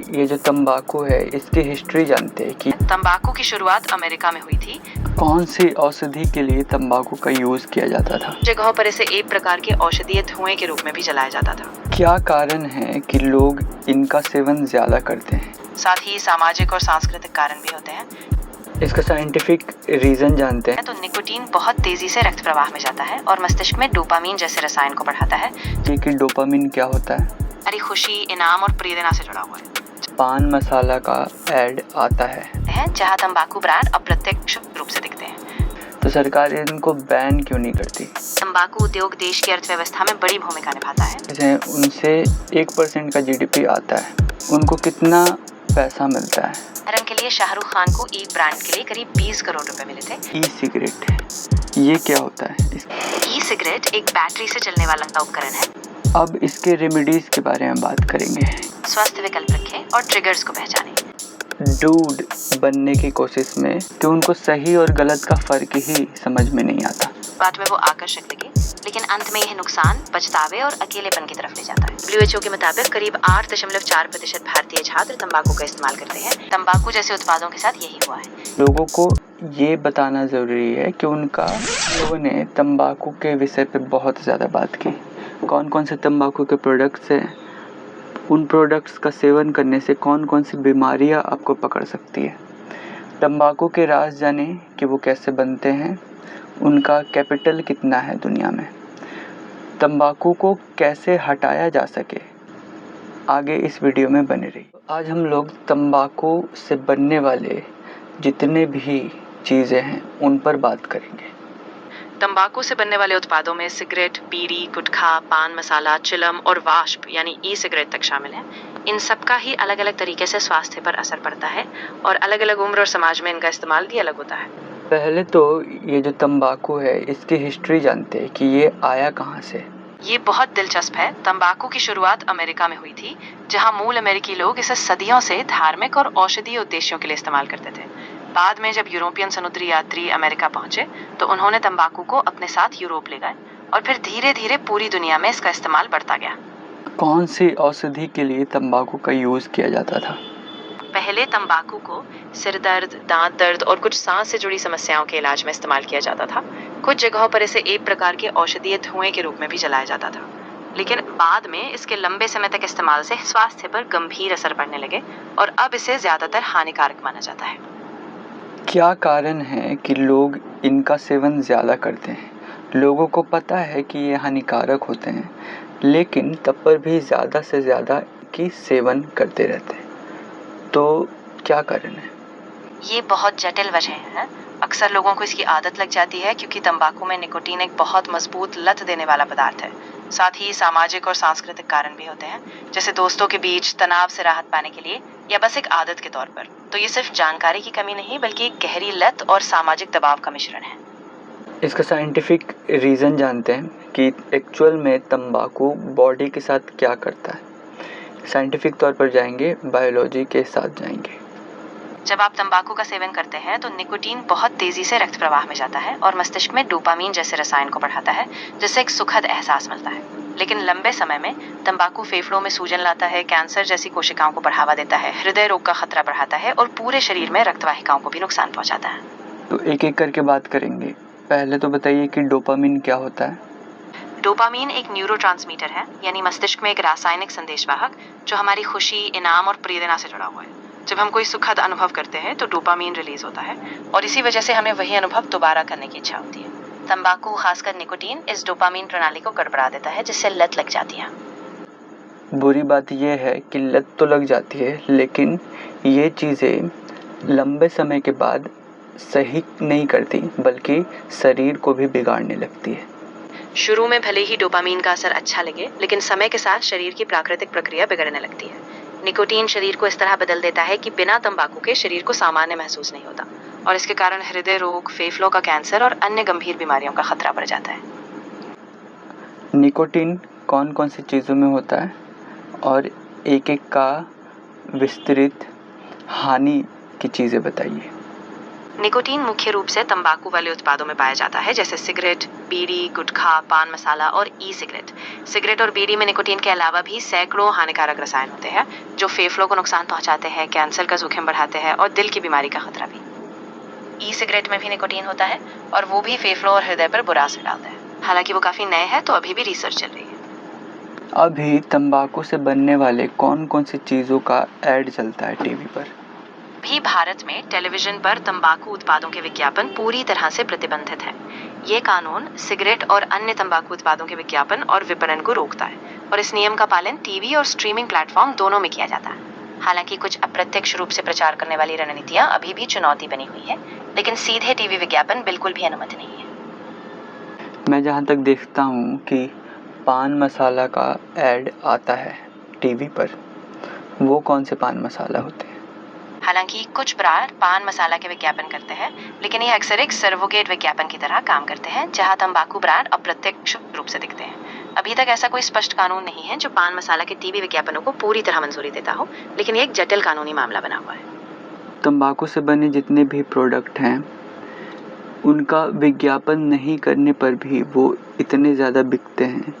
ये जो तंबाकू है इसकी हिस्ट्री जानते हैं कि तंबाकू की शुरुआत अमेरिका में हुई थी। कौन सी औषधि के लिए तंबाकू का यूज किया जाता था? जगहों पर इसे एक प्रकार के औषधीय धुएं के रूप में भी जलाया जाता था। क्या कारण है कि लोग इनका सेवन ज्यादा करते हैं? साथ ही सामाजिक और सांस्कृतिक कारण भी होते हैं। इसका साइंटिफिक रीजन जानते हैं। तो निकोटीन बहुत तेजी से रक्त प्रवाह में जाता है और मस्तिष्क में डोपामीन जैसे रसायन को बढ़ाता है। कि डोपामीन क्या होता है? हमारी खुशी, इनाम और प्रेरणा से जुड़ा हुआ है। पान मसाला का ऐड आता है जहाँ तंबाकू ब्रांड अप्रत्यक्ष रूप से दिखते हैं। तो सरकार इनको बैन क्यों नहीं करती? तंबाकू उद्योग देश की अर्थव्यवस्था में बड़ी भूमिका निभाता है। जैसे उनसे 1% का जीडीपी आता है, उनको कितना पैसा मिलता है? उदाहरण के लिए शाहरुख खान को एक ब्रांड के लिए करीब 20 करोड़ रुपए मिले थे। ई सिगरेट ये क्या होता है? ई सिगरेट एक बैटरी से चलने वाला उपकरण है। अब इसके रेमेडीज के बारे में बात करेंगे। स्वस्थ विकल्प रखें और ट्रिगर्स को पहचानें। डूड बनने की कोशिश में कि उनको सही और गलत का फर्क ही समझ में नहीं आता। बात में वो आकर्षक लगे, लेकिन अंत में यह नुकसान, पछतावे और अकेलेपन की तरफ ले जाता है। WHO के मुताबिक करीब 8.4% भारतीय छात्र तंबाकू का इस्तेमाल करते हैं। तंबाकू जैसे उत्पादों के साथ यही हुआ है। लोगों को ये बताना जरूरी है कि लोगों ने तंबाकू के विषय पे बहुत ज़्यादा बात की। कौन कौन से तंबाकू के प्रोडक्ट्स हैं, उन प्रोडक्ट्स का सेवन करने से कौन कौन सी बीमारियां आपको पकड़ सकती है। तंबाकू के राज जाने कि वो कैसे बनते हैं, उनका कैपिटल कितना है दुनिया में, तंबाकू को कैसे हटाया जा सके। आगे इस वीडियो में बने रहिए। आज हम लोग तंबाकू से बनने वाले जितने भी चीज़ें हैं उन पर बात करेंगे। तंबाकू से बनने वाले उत्पादों में सिगरेट, बीड़ी, गुटखा, पान मसाला, चिलम और वाष्प यानी ई सिगरेट तक शामिल है। इन सब का ही अलग अलग तरीके से स्वास्थ्य पर असर पड़ता है और अलग अलग उम्र और समाज में इनका इस्तेमाल भी अलग होता है। पहले तो ये जो तंबाकू है इसकी हिस्ट्री जानते हैं कि ये आया कहाँ से। ये बहुत दिलचस्प है। तंबाकू की शुरुआत अमेरिका में हुई थी, जहाँ मूल अमेरिकी लोग इसे सदियों से धार्मिक और औषधीय उद्देश्यों के लिए इस्तेमाल करते थे। बाद में जब यूरोपियन समुद्री यात्री अमेरिका पहुंचे तो उन्होंने तंबाकू को अपने साथ यूरोप ले गए और फिर धीरे धीरे पूरी दुनिया में इसका इस्तेमाल बढ़ता गया। कौन सी औषधि के लिए तंबाकू का यूज किया जाता था? पहले तंबाकू को सिर दर्द, दांत दर्द और कुछ सांस से जुड़ी समस्याओं के इलाज में इस्तेमाल किया जाता था। कुछ जगहों पर इसे एक प्रकार के औषधीय धुएं के रूप में भी जलाया जाता था, लेकिन बाद में इसके लंबे समय तक इस्तेमाल से स्वास्थ्य पर गंभीर असर पड़ने लगे और अब इसे ज्यादातर हानिकारक माना जाता है। क्या कारण है कि लोग इनका सेवन ज़्यादा करते हैं? लोगों को पता है कि ये हानिकारक होते हैं, लेकिन तब पर भी ज़्यादा से ज़्यादा की सेवन करते रहते हैं। तो क्या कारण है? ये बहुत जटिल वजह है। अक्सर लोगों को इसकी आदत लग जाती है क्योंकि तंबाकू में निकोटीन एक बहुत मजबूत लत देने वाला पदार्थ है। साथ ही सामाजिक और सांस्कृतिक कारण भी होते हैं, जैसे दोस्तों के बीच तनाव से राहत पाने के लिए या बस एक आदत के तौर पर। तो ये सिर्फ जानकारी की कमी नहीं बल्कि एक गहरी लत और सामाजिक दबाव का मिश्रण है। इसका साइंटिफिक रीज़न जानते हैं कि एक्चुअल में तंबाकू बॉडी के साथ क्या करता है। साइंटिफिक तौर पर जाएंगे, बायोलॉजी के साथ जाएंगे। जब आप तंबाकू का सेवन करते हैं तो निकोटीन बहुत तेजी से रक्त प्रवाह में जाता है और मस्तिष्क में डोपामीन जैसे रसायन को बढ़ाता है, जिससे एक सुखद एहसास मिलता है। लेकिन लंबे समय में तंबाकू फेफड़ों में सूजन लाता है, कैंसर जैसी कोशिकाओं को बढ़ावा देता है, हृदय रोग का खतरा बढ़ाता है और पूरे शरीर में रक्तवाहिकाओं को भी नुकसान पहुंचाता है। तो एक एक करके बात करेंगे। पहले तो बताइए कि डोपामीन क्या होता है? डोपामीन एक न्यूरोट्रांसमीटर है, यानी मस्तिष्क में एक रासायनिक संदेशवाहक जो हमारी खुशी, इनाम और प्रेरणा से जुड़ा हुआ है। जब हम कोई सुखद अनुभव करते हैं तो डोपामीन रिलीज होता है और इसी वजह से हमें वही अनुभव दोबारा करने की इच्छा होती है। तंबाकू, खासकर निकोटीन, इस डोपामीन प्रणाली को गड़बड़ा देता है, जिससे लत लग जाती है। बुरी बात यह है कि लत तो लग जाती है, लेकिन ये चीज़ें लंबे समय के बाद सही नहीं करती, बल्कि शरीर को भी बिगाड़ने लगती है। शुरू में भले ही डोपामीन का असर अच्छा लगे, लेकिन समय के साथ शरीर की प्राकृतिक प्रक्रिया बिगड़ने लगती है। निकोटीन शरीर को इस तरह बदल देता है कि बिना तंबाकू के शरीर को सामान्य महसूस नहीं होता और इसके कारण हृदय रोग, फेफड़ों का कैंसर और अन्य गंभीर बीमारियों का खतरा बढ़ जाता है। निकोटीन कौन कौन सी चीज़ों में होता है और एक एक का विस्तृत हानि की चीज़ें बताइए। निकोटीन मुख्य रूप से तंबाकू वाले उत्पादों में पाया जाता है, जैसे सिगरेट, बीड़ी, गुटखा, पान मसाला और ई सिगरेट। सिगरेट और बीड़ी में निकोटीन के अलावा भी सैकड़ों हानिकारक रसायन होते हैं जो फेफड़ों को नुकसान पहुंचाते हैं, कैंसर का जोखिम बढ़ाते हैं और दिल की बीमारी का खतरा भी। ई सिगरेट में भी निकोटीन होता है और वो भी फेफड़ों और हृदय पर बुरा असर डालता है। हालांकि वो काफी नए हैं, तो अभी भी रिसर्च चल रही है। अभी तंबाकू से बनने वाले कौन कौन सी चीज़ों का ऐड चलता है टीवी पर? भी भारत में टेलीविजन पर तंबाकू उत्पादों के विज्ञापन पूरी तरह से प्रतिबंधित है। ये कानून सिगरेट और अन्य तंबाकू उत्पादों के विज्ञापन और विपणन को रोकता है और इस नियम का पालन टीवी और स्ट्रीमिंग प्लेटफॉर्म दोनों में किया जाता है। हालांकि कुछ अप्रत्यक्ष रूप से प्रचार करने वाली रणनीतियां अभी भी चुनौती बनी हुई है, लेकिन सीधे टीवी विज्ञापन बिल्कुल भी अनुमति नहीं है। मैं जहाँ तक देखता हूँ कि पान मसाला का ऐड आता है टीवी पर, वो कौन से पान मसाला होते हैं? हालांकि कुछ ब्रांड पान मसाला के विज्ञापन करते हैं, लेकिन ये अक्सर एक सर्वोगेट विज्ञापन की तरह काम करते हैं, जहां तंबाकू ब्रांड अप्रत्यक्ष रूप से दिखते हैं। अभी तक ऐसा कोई स्पष्ट कानून नहीं है जो पान मसाला के टीवी विज्ञापनों को पूरी तरह मंजूरी देता हो, लेकिन ये एक जटिल कानूनी मामला बना हुआ है। तंबाकू से बने जितने भी प्रोडक्ट हैं, उनका विज्ञापन नहीं करने पर भी वो इतने ज़्यादा बिकते हैं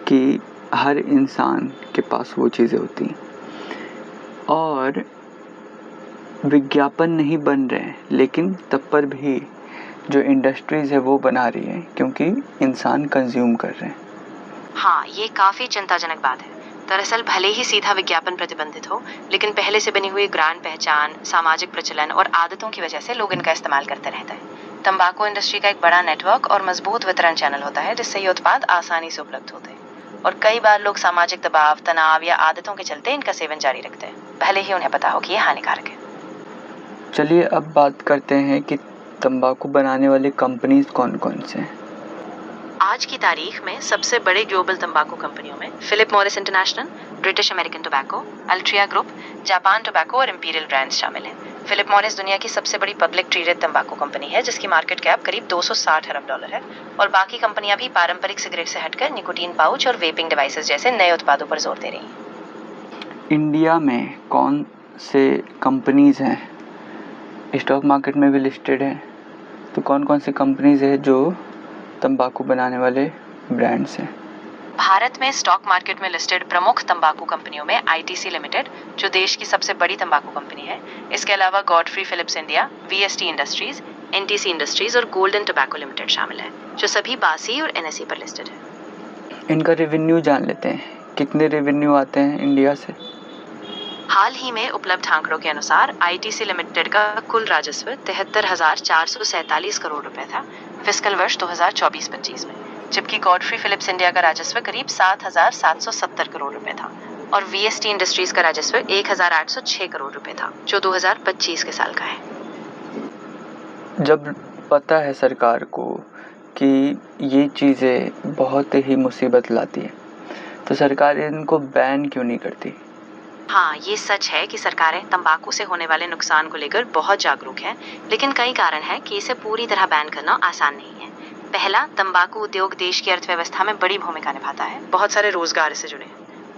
कि हर इंसान के पास वो चीज़ें होती हैं और विज्ञापन नहीं बन रहे हैं, लेकिन तब पर भी जो इंडस्ट्रीज़ है वो बना रही है क्योंकि इंसान कंज्यूम कर रहे हैं। हाँ, ये काफी चिंताजनक बात है। दरअसल भले ही सीधा विज्ञापन प्रतिबंधित हो, लेकिन पहले से बनी हुई ब्रांड पहचान, सामाजिक प्रचलन और आदतों की वजह से लोग इनका इस्तेमाल करते रहते हैं। तंबाकू इंडस्ट्री का एक बड़ा नेटवर्क और मजबूत वितरण चैनल होता है, जिससे ये उत्पाद आसानी से उपलब्ध होते हैं और कई बार लोग सामाजिक दबाव, तनाव या आदतों के चलते इनका सेवन जारी रखते हैं, भले ही उन्हें पता हो कि ये हानिकारक है। चलिए अब बात करते हैं कि तंबाकू बनाने वाली कंपनीज कौन कौन से हैं। आज की तारीख में सबसे बड़े ग्लोबल तंबाकू कंपनियों में Philip Morris International, British American Tobacco, Altria Group, Japan Tobacco और इंपीरियल ब्रांड्स शामिल हैं। फिलिप मॉरिस दुनिया की सबसे बड़ी पब्लिक ट्रेडेड तंबाकू कंपनी है, जिसकी मार्केट कैप करीब 260 अरब डॉलर है और बाकी कंपनियां भी पारंपरिक सिगरेट से हटकर निकोटीन पाउच और वेपिंग डिवाइसेस जैसे नए उत्पादों पर जोर दे रही हैं। इंडिया में कौन से कंपनीज हैं स्टॉक मार्केट में भी लिस्टेड हैं? तो कौन कौन सी कंपनीज है जो तंबाकू बनाने वाले ब्रांड्स हैं? भारत में स्टॉक मार्केट में लिस्टेड प्रमुख तंबाकू कंपनियों में आईटीसी लिमिटेड, जो देश की सबसे बड़ी तंबाकू कंपनी है, इसके अलावा Godfrey Phillips India, VST Industries, NTC Industries और गोल्डन टोबैको लिमिटेड शामिल है, जो सभी बासी और एनएसई पर लिस्टेड है। इनका रेवेन्यू जान लेते हैं, कितने रेवेन्यू आते हैं इंडिया से? हाल ही में उपलब्ध आंकड़ों के अनुसार आईटीसी लिमिटेड का कुल राजस्व 73,447 करोड़ रुपए था फिस्कल वर्ष 2024-25 में, जबकि गॉडफ्री फिलिप्स इंडिया का राजस्व करीब 7,770 करोड़ रुपए था और वीएसटी इंडस्ट्रीज का राजस्व 1,806 करोड़ रुपए था, जो 2025 के साल का है। जब पता है सरकार को कि ये चीज़ें बहुत ही मुसीबत लाती है, तो सरकार इनको बैन क्यों नहीं करती? हाँ, ये सच है कि सरकारें तंबाकू से होने वाले नुकसान को लेकर बहुत जागरूक हैं, लेकिन कई कारण हैं कि इसे पूरी तरह बैन करना आसान नहीं है। पहला, तंबाकू उद्योग देश की अर्थव्यवस्था में बड़ी भूमिका निभाता है, बहुत सारे रोजगार इससे जुड़े हैं।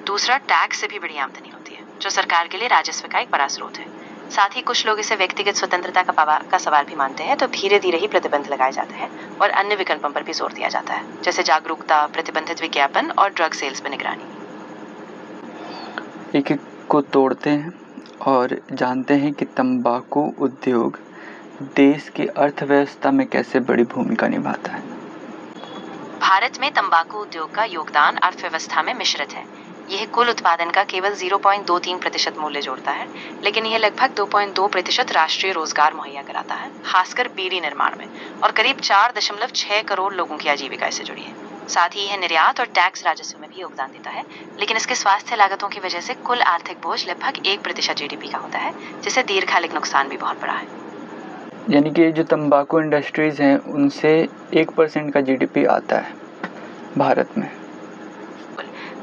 दूसरा, टैक्स से भी बड़ी आमदनी होती है, जो सरकार के लिए राजस्व का एक बड़ा स्रोत है। साथ ही कुछ लोग इसे व्यक्तिगत स्वतंत्रता का सवाल भी मानते हैं, तो धीरे धीरे ही प्रतिबंध लगाए जाते हैं और अन्य विकल्पों पर भी जोर दिया जाता है, जैसे जागरूकता, प्रतिबंधित विज्ञापन और ड्रग सेल्स पर निगरानी। एक को तोड़ते हैं और जानते हैं कि तंबाकू उद्योग देश की अर्थव्यवस्था में कैसे बड़ी भूमिका निभाता है। भारत में तंबाकू उद्योग का योगदान अर्थव्यवस्था में मिश्रित है। यह कुल उत्पादन का केवल 0.23% मूल्य जोड़ता है, लेकिन यह लगभग 2.2% राष्ट्रीय रोजगार मुहैया कराता है, खासकर बीड़ी निर्माण में, और करीब 4.6 करोड़ लोगों की आजीविका इससे जुड़ी है। साथ ही यह निर्यात और टैक्स राजस्व में भी योगदान देता है, लेकिन इसके स्वास्थ्य लागतों की वजह से कुल आर्थिक बोझ लगभग 1% जीडीपी का होता है, जिससे दीर्घकालिक नुकसान भी बहुत बड़ा है। यानी कि जो तंबाकू इंडस्ट्रीज हैं उनसे 1% का जीडीपी आता है भारत में।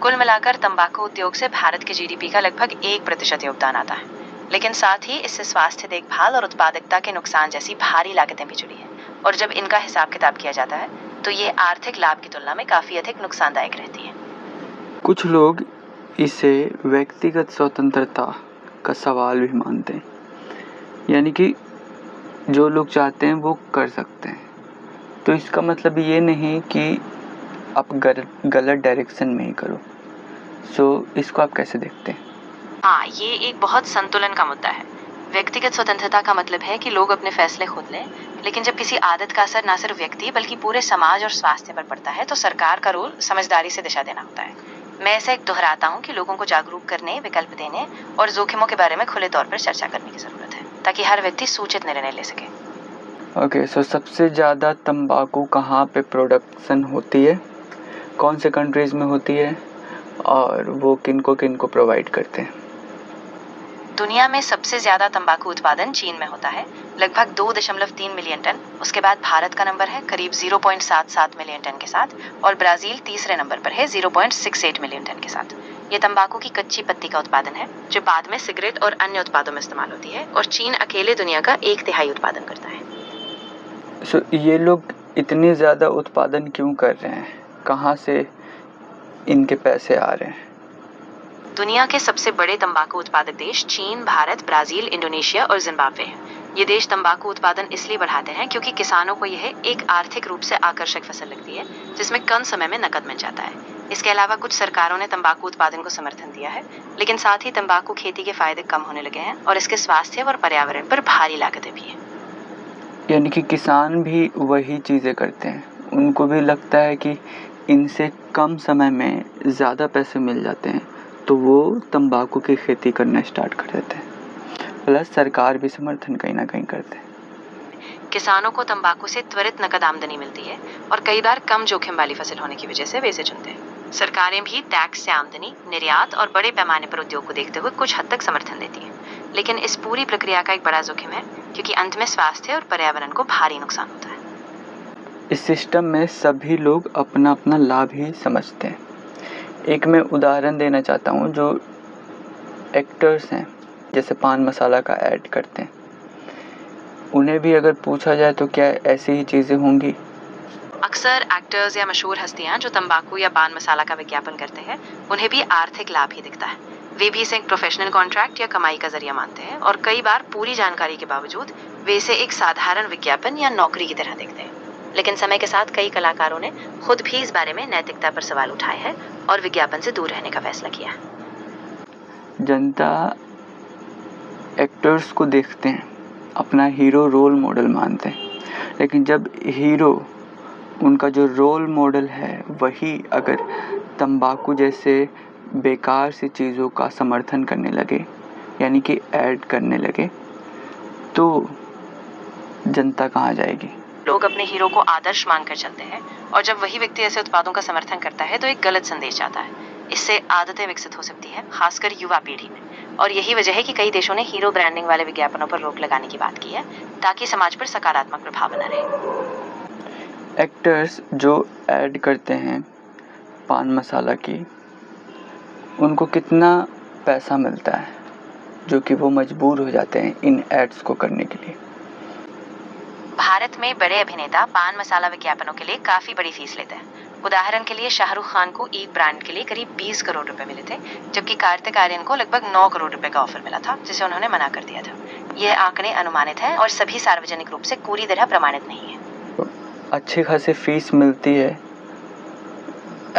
कुल मिलाकर तंबाकू उद्योग से भारत के जीडीपी का लगभग 1% योगदान आता है, लेकिन साथ ही इससे स्वास्थ्य देखभाल और उत्पादकता के नुकसान जैसी भारी लागतें भी जुड़ी हैं, और जब इनका हिसाब किताब किया जाता है तो ये आर्थिक लाभ की तुलना में काफी अधिक नुकसानदायक रहती है। कुछ लोग इसे व्यक्तिगत स्वतंत्रता का सवाल भी मानते हैं, यानी कि जो लोग चाहते हैं वो कर सकते हैं। तो इसका मतलब ये नहीं कि आप गलत डायरेक्शन में ही करो। इसको आप कैसे देखते हैं? हाँ, ये एक बहुत संतुलन का मुद्दा है। व्यक्तिगत स्वतंत्रता का मतलब है कि लोग अपने फैसले खुद लें, लेकिन जब किसी आदत का असर ना सिर्फ व्यक्ति बल्कि पूरे समाज और स्वास्थ्य पर पड़ता है तो सरकार का रोल समझदारी से दिशा देना होता है। मैं ऐसे दोहराता हूँ कि लोगों को जागरूक करने, विकल्प देने और जोखिमों के बारे में खुले तौर पर चर्चा करने की जरूरत है, ताकि हर व्यक्ति सूचित निर्णय ले सके। ओके, सबसे ज़्यादा तंबाकू कहाँ पे प्रोडक्शन होती है, कौन से कंट्रीज़ में होती है और वो किनको किनको प्रोवाइड करते हैं? दुनिया में सबसे ज्यादा तंबाकू उत्पादन चीन में होता है, लगभग 2.3 मिलियन टन। उसके बाद भारत का नंबर है करीब 0.77 मिलियन टन के साथ, और ब्राजील तीसरे नंबर पर है 0.68 मिलियन टन के साथ। ये तंबाकू की कच्ची पत्ती का उत्पादन है जो बाद में सिगरेट और अन्य उत्पादों में इस्तेमाल होती है, और चीन अकेले दुनिया का 1/3 उत्पादन करता है। ये लोग इतनी ज़्यादा उत्पादन क्यों कर रहे हैं? कहाँ से इनके पैसे आ रहे हैं? दुनिया के सबसे बड़े तंबाकू उत्पादक देश चीन, भारत, ब्राजील, इंडोनेशिया और जिम्बाब्वे हैं। ये देश तंबाकू उत्पादन इसलिए बढ़ाते हैं क्योंकि किसानों को यह एक आर्थिक रूप से आकर्षक फसल लगती है जिसमें कम समय में नकद मिल जाता है। इसके अलावा कुछ सरकारों ने तंबाकू उत्पादन को समर्थन दिया है, लेकिन साथ ही तंबाकू खेती के फायदे कम होने लगे हैं और इसके स्वास्थ्य और पर्यावरण पर भारी लागतें भी हैं। यानी कि किसान भी वही चीज़ें करते हैं, उनको भी लगता है कि इनसे कम समय में ज़्यादा पैसे मिल जाते हैं, तो वो तंबाकू की खेती करना स्टार्ट कर देते हैं। प्लस सरकार भी समर्थन कहीं ना कहीं करते हैं। किसानों को तंबाकू से त्वरित नकद आमदनी मिलती है और कई बार कम जोखिम वाली फसल होने की वजह से वे इसे चुनते हैं। सरकारें भी टैक्स से आमदनी, निर्यात और बड़े पैमाने पर उद्योग को देखते हुए कुछ हद तक समर्थन देती है, लेकिन इस पूरी प्रक्रिया का एक बड़ा जोखिम है क्योंकि अंत में स्वास्थ्य और पर्यावरण को भारी नुकसान होता है। इस सिस्टम में सभी लोग अपना अपना लाभ ही समझते हैं। एक मैं उदाहरण देना चाहता हूँ, जो एक्टर्स हैं जैसे पान मसाला का ऐड करते हैं, उन्हें भी अगर पूछा जाए तो क्या ऐसी ही चीज़ें होंगी? अक्सर एक्टर्स या मशहूर हस्तियां जो तंबाकू या पान मसाला का विज्ञापन करते हैं, उन्हें भी आर्थिक लाभ ही दिखता है। वे भी इसे एक प्रोफेशनल कॉन्ट्रैक्ट या कमाई का जरिया मानते हैं, और कई बार पूरी जानकारी के बावजूद वे इसे एक साधारण विज्ञापन या नौकरी की तरह देखते हैं। लेकिन समय के साथ कई कलाकारों ने खुद भी इस बारे में नैतिकता पर सवाल उठाए हैं और विज्ञापन से दूर रहने का फैसला किया। जनता एक्टर्स को देखते हैं, अपना हीरो रोल मॉडल मानते हैं, लेकिन जब हीरो, उनका जो रोल मॉडल है, वही अगर तंबाकू जैसे बेकार सी चीज़ों का समर्थन करने लगे, यानी कि ऐड करने लगे, तो जनता कहाँ जाएगी? लोग अपने हीरो को आदर्श मानकर चलते हैं, और जब वही व्यक्ति ऐसे उत्पादों का समर्थन करता है तो एक गलत संदेश जाता है। इससे आदतें विकसित हो सकती है, खासकर युवा पीढ़ी में। और यही वजह है कि कई देशों ने हीरो ब्रांडिंग वाले विज्ञापनों पर रोक लगाने की बात की है, ताकि समाज पर सकारात्मक प्रभाव बना रहे। एक्टर्स जो ऐड करते हैं पान मसाला की, उनको कितना पैसा मिलता है जो कि वो मजबूर हो जाते हैं इन एड्स को करने के लिए? भारत में बड़े अभिनेता पान मसाला विज्ञापनों के लिए काफी बड़ी फीस लेते हैं। उदाहरण के लिए शाहरुख खान को एक ब्रांड के लिए करीब 20 करोड़ रुपए मिले थे, जबकि कार्तिक आर्यन को लगभग 9 करोड़ रुपए का ऑफर मिला था, जिसे उन्होंने मना कर दिया था। यह आंकड़े अनुमानित हैं और सभी सार्वजनिक रूप से पूरी तरह प्रमाणित नहीं है। अच्छी खासी फीस मिलती है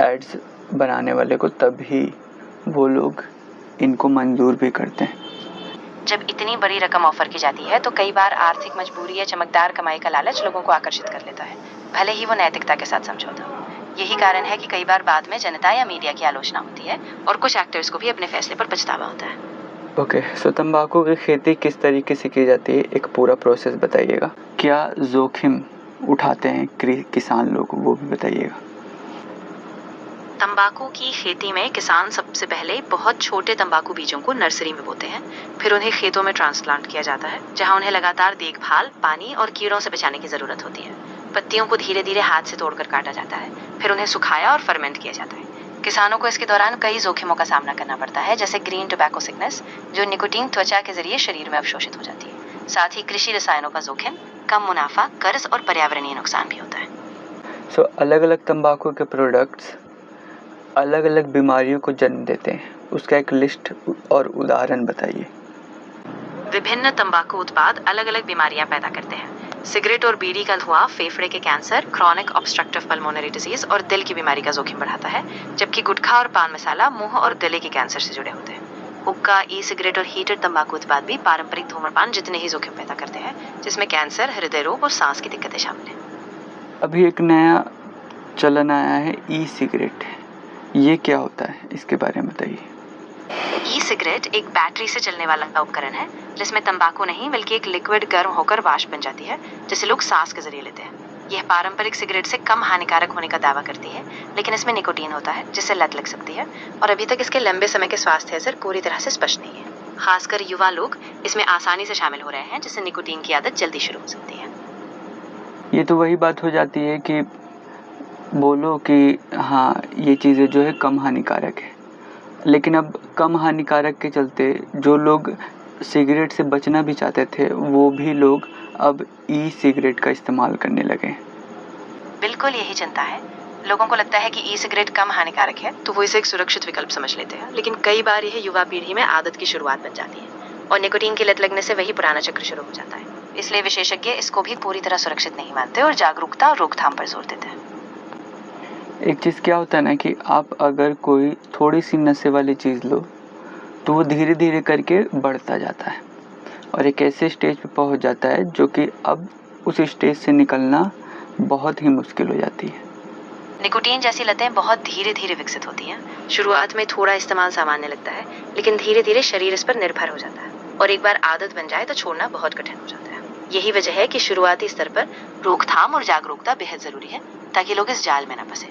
एड्स बनाने वाले को, तभी वो लोग इनको मंजूर भी करते हैं। जब इतनी बड़ी रकम ऑफर की जाती है तो कई बार आर्थिक मजबूरी या चमकदार कमाई का लालच लोगों को आकर्षित कर लेता है, भले ही वो नैतिकता के साथ समझौता हो। यही कारण है कि कई बार बाद में जनता या मीडिया की आलोचना होती है और कुछ एक्टर्स को भी अपने फैसले पर पछतावा होता है। ओके, तंबाकू की खेती किस तरीके से की जाती है, एक पूरा प्रोसेस बताइएगा। क्या जोखिम उठाते हैं किसान लोग, वो भी बताइएगा। तंबाकू की खेती में किसान सबसे पहले बहुत छोटे तंबाकू बीजों को नर्सरी में बोते हैं, फिर उन्हें खेतों में ट्रांसप्लांट किया जाता है, जहां उन्हें लगातार देखभाल, पानी और कीड़ों से बचाने की जरूरत होती है। पत्तियों को धीरे धीरे हाथ से तोड़कर काटा जाता है, फिर उन्हें सुखाया और फर्मेंट किया जाता है। किसानों को इसके दौरान कई जोखिमों का सामना करना पड़ता है, जैसे ग्रीन टोबैको सिकनेस, जो निकोटीन त्वचा के जरिए शरीर में अवशोषित हो जाती है। साथ ही कृषि रसायनों का जोखिम, कम मुनाफा, कर्ज और पर्यावरणीय नुकसान भी होता है। अलग अलग तंबाकू के प्रोडक्ट्स अलग अलग बीमारियों को जन्म देते हैं, उसका एक लिस्ट और उदाहरण बताइए। विभिन्न तंबाकू उत्पाद अलग अलग बीमारियां पैदा करते हैं। सिगरेट और बीड़ी का धुआं फेफड़े के cancer, chronic obstructive pulmonary disease और दिल की बीमारी का जोखिम बढ़ाता है, जबकि गुटखा और पान मसाला मुंह और गले के कैंसर से जुड़े होते हैं। हुक्का, ई सिगरेट और हीटेड तंबाकू उत्पाद भी पारंपरिक धूम्रपान जितने ही जोखिम पैदा करते हैं, जिसमें कैंसर, हृदय रोग और सांस की दिक्कतें शामिल हैं। अभी एक नया चलन आया है ई सिगरेट, ये क्या होता है, इसके बारे में बताइए। ई सिगरेट एक बैटरी से चलने वाला उपकरण है, जिसमें तंबाकू नहीं बल्कि एक लिक्विड गर्म होकर वाष्प बन जाती है, जिसे लोग सांस के जरिए लेते हैं। यह पारंपरिक सिगरेट से कम हानिकारक होने का दावा करती है, लेकिन इसमें निकोटीन होता है, जिससे लत लग सकती है, और अभी तक इसके लंबे समय के स्वास्थ्य असर पूरी तरह से स्पष्ट नहीं है। खासकर युवा लोग इसमें आसानी से शामिल हो रहे हैं, जिससे निकोटीन की आदत जल्दी शुरू हो सकती है। ये तो वही बात हो जाती है कि बोलो कि हाँ ये चीज़ें जो है कम हानिकारक है, लेकिन अब कम हानिकारक के चलते जो लोग सिगरेट से बचना भी चाहते थे वो भी लोग अब ई सिगरेट का इस्तेमाल करने लगे। बिल्कुल यही चिंता है। लोगों को लगता है कि ई सिगरेट कम हानिकारक है, तो वो इसे एक सुरक्षित विकल्प समझ लेते हैं, लेकिन कई बार यह युवा पीढ़ी में आदत की शुरुआत बन जाती है और निकोटीन की लत लगने से वही पुराना चक्र शुरू हो जाता है। इसलिए विशेषज्ञ इसको भी पूरी तरह सुरक्षित नहीं मानते और जागरूकता और रोकथाम पर जोर देते हैं। एक चीज़ क्या होता है ना कि आप अगर कोई थोड़ी सी नशे वाली चीज़ लो तो वो धीरे धीरे करके बढ़ता जाता है और एक ऐसे स्टेज पे पहुंच जाता है जो कि अब उस स्टेज से निकलना बहुत ही मुश्किल हो जाती है। निकोटीन जैसी लतें बहुत धीरे धीरे विकसित होती हैं। शुरुआत में थोड़ा इस्तेमाल सामान्य लगता है, लेकिन धीरे धीरे शरीर इस पर निर्भर हो जाता है और एक बार आदत बन जाए तो छोड़ना बहुत कठिन हो जाता है। यही वजह है कि शुरुआती स्तर पर रोकथाम और जागरूकता बेहद जरूरी है, ताकि लोग इस जाल में न फंसे।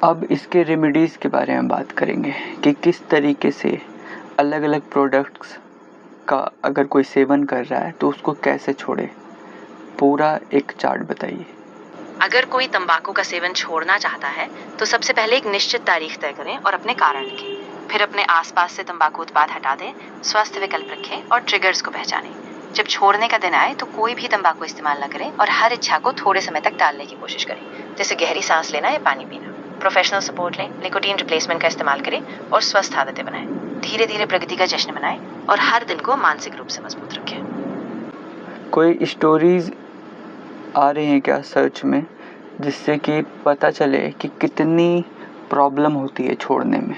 अब इसके रेमेडीज़ के बारे में बात करेंगे कि किस तरीके से अलग अलग प्रोडक्ट्स का अगर कोई सेवन कर रहा है तो उसको कैसे छोड़े, पूरा एक चार्ट बताइए। अगर कोई तंबाकू का सेवन छोड़ना चाहता है तो सबसे पहले एक निश्चित तारीख तय करें और अपने कारण लिखें। फिर अपने आसपास से तंबाकू उत्पाद हटा दें, स्वस्थ विकल्प रखें और ट्रिगर्स को पहचानें। जब छोड़ने का दिन आए तो कोई भी तंबाकू इस्तेमाल न करें और हर इच्छा को थोड़े समय तक टालने की कोशिश करें, जैसे गहरी सांस लेना या पानी पीना। प्रोफेशनल सपोर्ट लें, निकोटीन रिप्लेसमेंट का इस्तेमाल करें और स्वस्थ आदतें बनाएं। धीरे धीरे प्रगति का जश्न मनाएं और हर दिन को मानसिक रूप से मजबूत रखें। कोई स्टोरीज आ रही हैं क्या सर्च में जिससे कि पता चले कि कितनी प्रॉब्लम होती है छोड़ने में?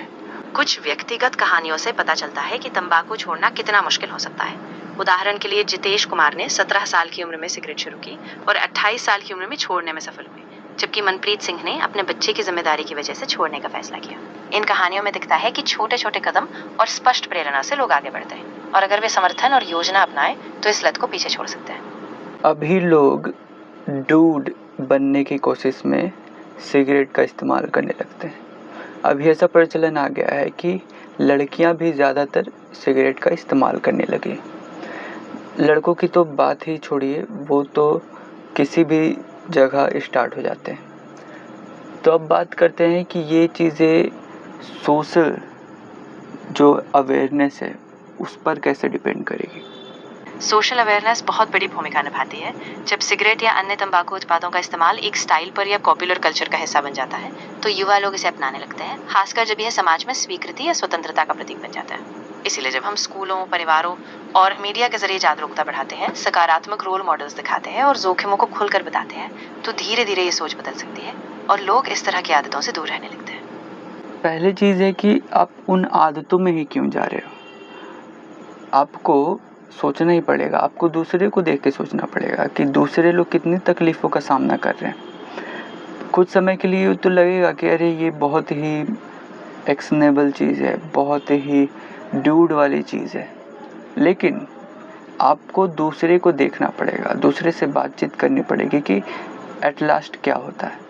कुछ व्यक्तिगत कहानियों से पता चलता है कि तंबाकू छोड़ना कितना मुश्किल हो सकता है। उदाहरण के लिए जितेश कुमार ने 17 साल की उम्र में सिगरेट शुरू की और 28 साल की उम्र में छोड़ने में सफल हुए, जबकि मनप्रीत सिंह ने अपने बच्चे की जिम्मेदारी की वजह से छोड़ने का फैसला किया। इन कहानियों में दिखता है कि छोटे छोटे कदम और स्पष्ट प्रेरणा से लोग आगे बढ़ते हैं और अगर वे समर्थन और योजना अपनाएं तो इस लत को पीछे छोड़ सकते हैं। अभी लोग डूड बनने की कोशिश में सिगरेट का इस्तेमाल करने लगते हैं। अभी ऐसा प्रचलन आ गया है कि लड़कियां भी ज़्यादातर सिगरेट का इस्तेमाल करने लगी। लड़कों की तो बात ही छोड़िए, वो तो किसी भी जगह स्टार्ट हो जाते हैं। तो अब बात करते हैं कि ये चीज़ें सोशल जो अवेयरनेस है उस पर कैसे डिपेंड करेगी। सोशल अवेयरनेस बहुत बड़ी भूमिका निभाती है। जब सिगरेट या अन्य तंबाकू उत्पादों का इस्तेमाल एक स्टाइल पर या पॉपुलर कल्चर का हिस्सा बन जाता है तो युवा लोग इसे अपनाने लगते हैं, खासकर जब यह समाज में स्वीकृति या स्वतंत्रता का प्रतीक बन जाता है। इसीलिए जब हम स्कूलों, परिवारों और मीडिया के जरिए जागरूकता बढ़ाते हैं, सकारात्मक रोल मॉडल्स दिखाते हैं और जोखिमों को खुलकर बताते हैं, तो धीरे धीरे ये सोच बदल सकती है और लोग इस तरह की आदतों से दूर रहने लगते हैं। पहली चीज़ है कि आप उन आदतों में ही क्यों जा रहे हो। आपको सोचना ही पड़ेगा, आपको दूसरे को देख के सोचना पड़ेगा कि दूसरे लोग कितनी तकलीफ़ों का सामना कर रहे हैं। कुछ समय के लिए तो लगेगा कि अरे ये बहुत ही एक्शनेबल चीज़ है, बहुत ही ड्यूड वाली चीज़ है, लेकिन आपको दूसरे को देखना पड़ेगा, दूसरे से बातचीत करनी पड़ेगी कि एट लास्ट क्या होता है।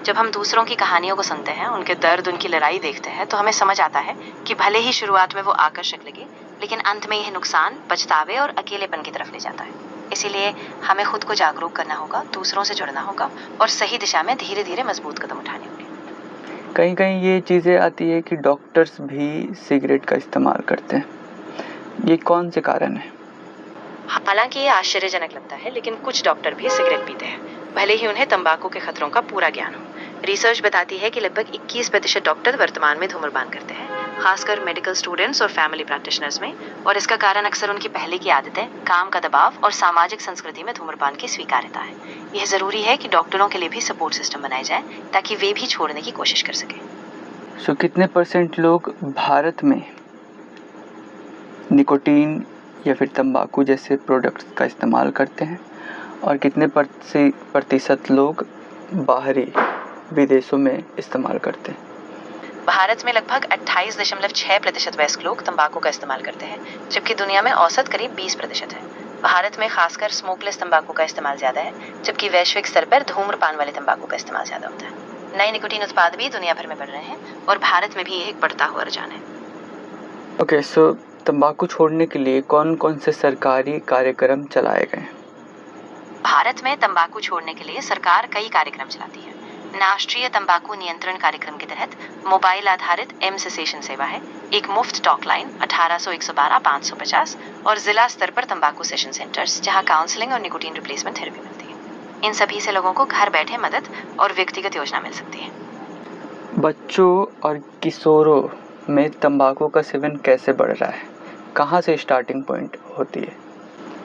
जब हम दूसरों की कहानियों को सुनते हैं, उनके दर्द, उनकी लड़ाई देखते हैं, तो हमें समझ आता है कि भले ही शुरुआत में वो आकर्षक लगे, लेकिन अंत में यह नुकसान, पछतावे और अकेलेपन की तरफ ले जाता है। इसीलिए हमें खुद को जागरूक करना होगा, दूसरों से जुड़ना होगा और सही दिशा में धीरे धीरे मजबूत कदम उठाने होंगे। कहीं कहीं ये चीज़ें आती है कि डॉक्टर्स भी सिगरेट का इस्तेमाल करते हैं, ये कौन से कारण है? हालांकि ये आश्चर्यजनक लगता है, लेकिन कुछ डॉक्टर भी सिगरेट पीते हैं, भले ही उन्हें तंबाकू के खतरों का पूरा ज्ञान हो। रिसर्च बताती है कि लगभग 21% डॉक्टर वर्तमान में धूम्रपान करते हैं, खासकर मेडिकल स्टूडेंट्स और फैमिली प्रैक्टिशनर्स में, और इसका कारण अक्सर उनकी पहले की आदतें, काम का दबाव और सामाजिक संस्कृति में धूम्रपान की स्वीकार्यता है। यह जरूरी है कि डॉक्टरों के लिए भी सपोर्ट सिस्टम बनाए जाए ताकि वे भी छोड़ने की कोशिश कर सकें। सो कितने % लोग भारत में निकोटीन या फिर तंबाकू जैसे प्रोडक्ट्स का इस्तेमाल करते हैं और कितने प्रतिशत लोग बाहरी विदेशों में इस्तेमाल करते हैं? भारत में लगभग 28.6% वयस्क लोग तंबाकू का इस्तेमाल करते हैं, जबकि दुनिया में औसत करीब 20% है। भारत में खासकर स्मोकलेस तंबाकू का इस्तेमाल ज्यादा है, जबकि वैश्विक स्तर पर धूम्रपान वाले तंबाकू का इस्तेमाल ज्यादा होता है। नए निकोटीन उत्पाद भी दुनिया भर में बढ़ रहे हैं और भारत में भी एक बढ़ता हुआ रुझान है। ओके, सो तंबाकू छोड़ने के लिए कौन कौन से सरकारी कार्यक्रम चलाए गए? भारत में तंबाकू छोड़ने के लिए सरकार कई कार्यक्रम चलाती है। राष्ट्रीय तंबाकू नियंत्रण कार्यक्रम के तहत मोबाइल आधारित एम सेसेशन सेवा है, एक मुफ्त टॉक लाइन 1800-112-550 और जिला स्तर पर तंबाकू सेशन सेंटर्स जहां काउंसलिंग और निकोटीन रिप्लेसमेंट थेरेपी मिलती है। इन सभी से लोगों को घर बैठे मदद और व्यक्तिगत योजना मिल सकती है। बच्चों और किशोरों में तंबाकू का सेवन कैसे बढ़ रहा है? कहाँ से स्टार्टिंग पॉइंट होती है?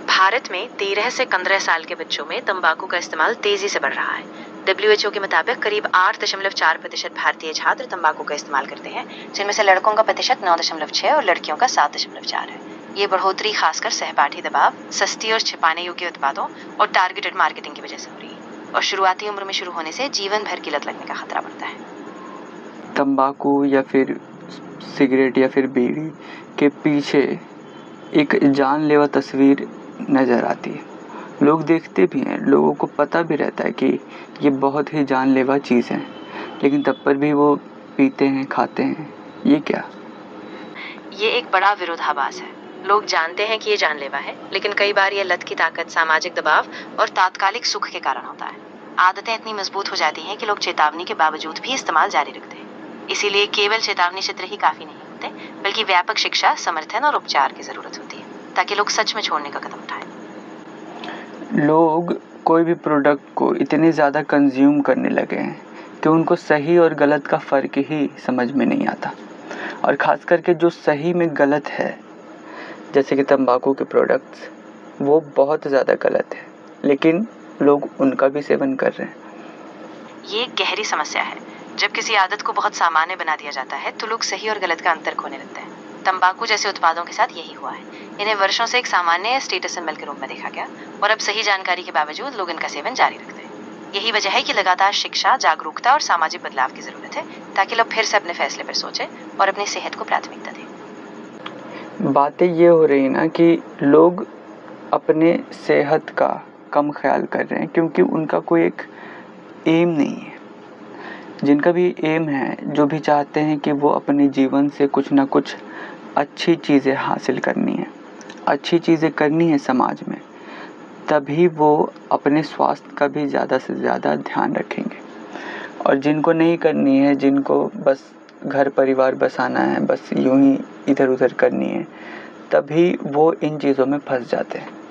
भारत में 13 से 15 साल के बच्चों में तंबाकू का इस्तेमाल तेजी से बढ़ रहा है। WHO के मुताबिक करीब 8.4% भारतीय छात्र तंबाकू का इस्तेमाल करते हैं, जिनमें से लड़कों का प्रतिशत 9.6 और लड़कियों का 7.4 है। ये बढ़ोतरी खासकर सहपाठी दबाव, सस्ती और छिपाने योग्य उत्पादों और टारगेटेड मार्केटिंग की वजह से हो रही है, और शुरुआती उम्र में शुरू होने से जीवन भर की लत लगने का खतरा बढ़ता है। तंबाकू या फिर सिगरेट या फिर बीड़ी के पीछे एक जानलेवा तस्वीर नज़र आती है। लोग देखते भी हैं, लोगों को पता भी रहता है कि ये बहुत ही जानलेवा चीज़ है, लेकिन तब पर भी वो पीते हैं, खाते हैं। ये क्या? ये एक बड़ा विरोधाभास है। लोग जानते हैं कि ये जानलेवा है, लेकिन कई बार ये लत की ताकत सामाजिक दबाव और तात्कालिक सुख के कारण होता है। आदतें इतनी मजबूत हो जाती हैं कि लोग चेतावनी के बावजूद भी इस्तेमाल जारी रखते हैं। इसीलिए केवल चेतावनी चित्र ही काफी नहीं होते, बल्कि व्यापक शिक्षा, समर्थन और उपचार की जरूरत होती है ताकि लोग सच में छोड़ने का कदम उठाएं। लोग कोई भी प्रोडक्ट को इतने ज़्यादा कंज्यूम करने लगे हैं कि उनको सही और गलत का फ़र्क ही समझ में नहीं आता, और ख़ास करके जो सही में गलत है, जैसे कि तंबाकू के प्रोडक्ट्स, वो बहुत ज़्यादा गलत है, लेकिन लोग उनका भी सेवन कर रहे हैं। ये एक गहरी समस्या है। जब किसी आदत को बहुत सामान्य बना दिया जाता है तो लोग सही और गलत का अंतर खोने लगते हैं। तंबाकू जैसे उत्पादों के साथ यही हुआ है। इन्हें वर्षों से एक सामान्य स्टेटस सिंबल के रूप में देखा गया, और अब सही जानकारी के बावजूद लोग इनका सेवन जारी रखते हैं। यही वजह है कि लगातार शिक्षा, जागरूकता और सामाजिक बदलाव की जरूरत है ताकि लोग फिर से अपने फैसले पर सोचें और अपनी सेहत को प्राथमिकता दें। बातें ये हो रही ना कि लोग अपने सेहत का कम ख्याल कर रहे हैं क्योंकि उनका कोई एक एम नहीं है। जिनका भी एम है, जो भी चाहते हैं कि वो अपने जीवन से कुछ ना कुछ अच्छी चीज़ें हासिल करनी है, अच्छी चीज़ें करनी है समाज में, तभी वो अपने स्वास्थ्य का भी ज़्यादा से ज़्यादा ध्यान रखेंगे। और जिनको नहीं करनी है, जिनको बस घर परिवार बसाना है, बस यूं ही इधर उधर करनी है, तभी वो इन चीज़ों में फंस जाते हैं।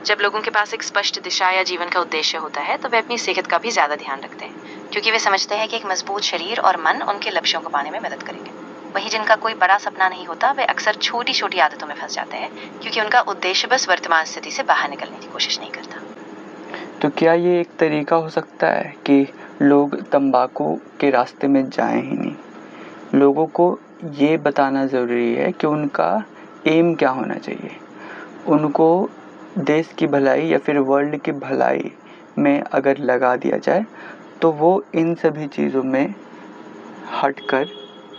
जब लोगों के पास एक स्पष्ट दिशा या जीवन का उद्देश्य होता है तो वे अपनी सेहत का भी ज्यादा ध्यान रखते हैं, क्योंकि वे समझते हैं कि एक मजबूत शरीर और मन उनके लक्ष्यों को पाने में मदद करेंगे। वहीं जिनका कोई बड़ा सपना नहीं होता, वे अक्सर छोटी छोटी आदतों में फंस जाते हैं, क्योंकि उनका उद्देश्य बस वर्तमान स्थिति से बाहर निकलने की कोशिश नहीं करता। तो क्या ये एक तरीका हो सकता है कि लोग तंबाकू के रास्ते में जाएं ही नहीं? लोगों को ये बताना ज़रूरी है कि उनका एम क्या होना चाहिए। उनको देश की भलाई या फिर वर्ल्ड की भलाई में अगर लगा दिया जाए तो वो इन सभी चीज़ों में हटकर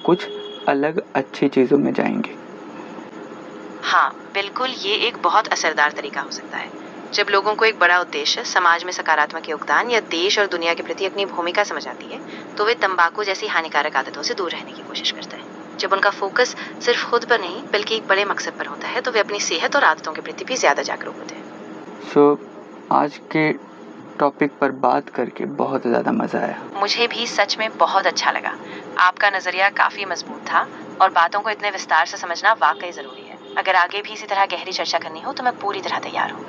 कुछ अलग अच्छी चीज़ों में जाएंगे। हाँ बिल्कुल, ये एक बहुत असरदार तरीका हो सकता है। जब लोगों को एक बड़ा उद्देश्य, समाज में सकारात्मक योगदान या देश और दुनिया के प्रति अपनी भूमिका समझ आती है, तो वे तंबाकू जैसी हानिकारक आदतों से दूर रहने की कोशिश करते हैं। जब उनका फोकस सिर्फ खुद पर नहीं बल्कि एक बड़े मकसद पर होता है, तो वे अपनी सेहत और आदतों के प्रति भी ज्यादा जागरूक होते हैं। आज के टॉपिक पर बात करके बहुत ज़्यादा मज़ा आया। मुझे भी सच में बहुत अच्छा लगा। आपका नजरिया काफी मजबूत था और बातों को इतने विस्तार से समझना वाकई जरूरी है। अगर आगे भी इसी तरह गहरी चर्चा करनी हो तो मैं पूरी तरह तैयार हूँ।